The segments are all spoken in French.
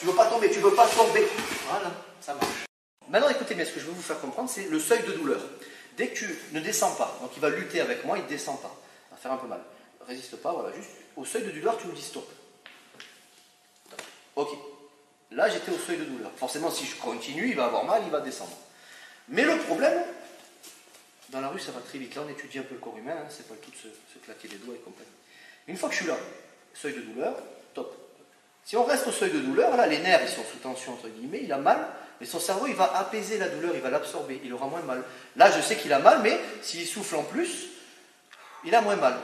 tu veux pas tomber, tu veux pas tomber. Voilà, ça marche. Maintenant, écoutez bien, ce que je veux vous faire comprendre, c'est le seuil de douleur. Dès que tu ne descends pas, donc il va lutter avec moi, il ne descend pas. Ça va faire un peu mal. Résiste pas, voilà, juste au seuil de douleur, tu me dis stop. Ok. Là, j'étais au seuil de douleur. Forcément, si je continue, il va avoir mal, il va descendre. Mais le problème, dans la rue, ça va très vite. Là, on étudie un peu le corps humain, hein, c'est pas tout se claquer les doigts et compagnie. Une fois que je suis là, seuil de douleur, top. Si on reste au seuil de douleur, là, les nerfs, ils sont sous tension, entre guillemets, il a mal, mais son cerveau, il va apaiser la douleur, il va l'absorber, il aura moins mal. Là, je sais qu'il a mal, mais s'il souffle en plus, il a moins mal.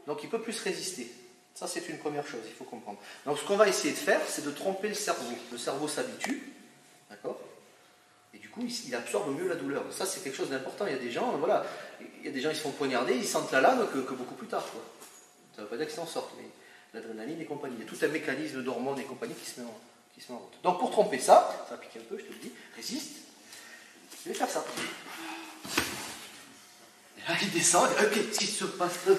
Donc, il peut plus résister. Ça, c'est une première chose, il faut comprendre. Donc, ce qu'on va essayer de faire, c'est de tromper le cerveau. Le cerveau s'habitue, d'accord? Et du coup, il absorbe mieux la douleur. Ça, c'est quelque chose d'important. Il y a des gens, voilà, il y a des gens, ils se font poignarder, ils sentent la lame que beaucoup plus tard, quoi. Ça ne veut pas dire qu'ils s'en sortent, mais l'adrénaline et compagnie. Il y a tout un mécanisme d'hormones et compagnie qui se met en route. Donc, pour tromper ça, ça va piquer un peu, je te le dis, résiste. Je vais faire ça. Et là, il descend, et qu'est-ce qui se passe là?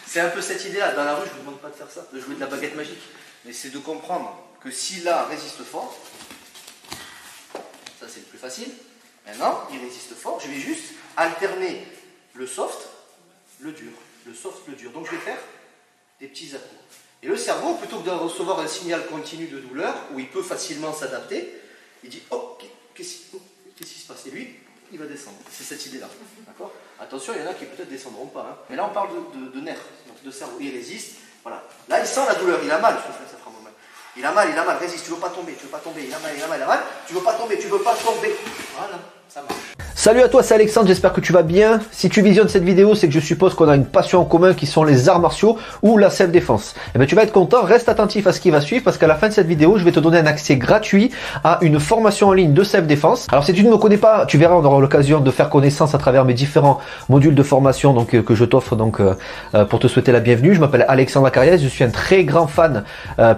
C'est un peu cette idée-là. Dans la rue, je ne vous demande pas de faire ça, de jouer de la baguette magique. Mais c'est de comprendre que si là résiste fort, ça c'est le plus facile. Maintenant, il résiste fort. Je vais juste alterner le soft, le dur. Le soft, le dur. Donc je vais faire des petits à-coups. Et le cerveau, plutôt que de recevoir un signal continu de douleur, où il peut facilement s'adapter, il dit oh, qu'est-ce qui se passe? Et lui, il va descendre. C'est cette idée-là. D'accord? Attention, il y en a qui peut-être descendront pas. Hein. Mais là, on parle de nerfs, donc de cerveau. Il résiste. Voilà. Là, il sent la douleur. Il a mal. Ça fera mal. Il a mal. Résiste. Tu veux pas tomber. Il a mal. Tu veux pas tomber. Voilà. Ça marche. Salut à toi, c'est Alexandre, j'espère que tu vas bien. Si tu visionnes cette vidéo, c'est que je suppose qu'on a une passion en commun qui sont les arts martiaux ou la self-défense. Et bien tu vas être content, reste attentif à ce qui va suivre parce qu'à la fin de cette vidéo, je vais te donner un accès gratuit à une formation en ligne de self-défense. Alors si tu ne me connais pas, tu verras, on aura l'occasion de faire connaissance à travers mes différents modules de formation que je t'offre pour te souhaiter la bienvenue. Je m'appelle Alexandre Acariès, je suis un très grand fan,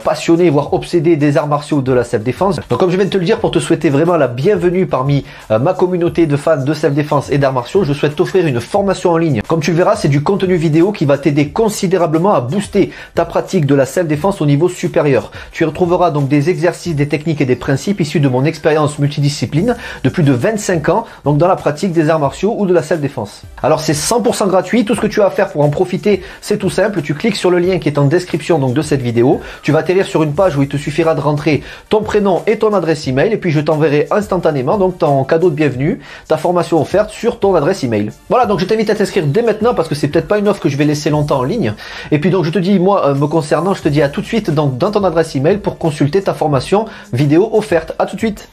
passionné, voire obsédé des arts martiaux de la self-défense. Donc comme je viens de te le dire, pour te souhaiter vraiment la bienvenue parmi ma communauté de fans de self-défense et d'arts martiaux, je souhaite t'offrir une formation en ligne. Comme tu le verras, c'est du contenu vidéo qui va t'aider considérablement à booster ta pratique de la self-défense au niveau supérieur. Tu y retrouveras donc des exercices, des techniques et des principes issus de mon expérience multidiscipline de plus de 25 ans, donc dans la pratique des arts martiaux ou de la self-défense. Alors c'est 100% gratuit, tout ce que tu as à faire pour en profiter, c'est tout simple, tu cliques sur le lien qui est en description donc de cette vidéo, tu vas atterrir sur une page où il te suffira de rentrer ton prénom et ton adresse email et puis je t'enverrai instantanément donc ton cadeau de bienvenue, ta formation offerte sur ton adresse email. Voilà, donc je t'invite à t'inscrire dès maintenant parce que c'est peut-être pas une offre que je vais laisser longtemps en ligne. Et puis donc je te dis, moi me concernant, je te dis à tout de suite donc dans ton adresse email pour consulter ta formation vidéo offerte. À tout de suite.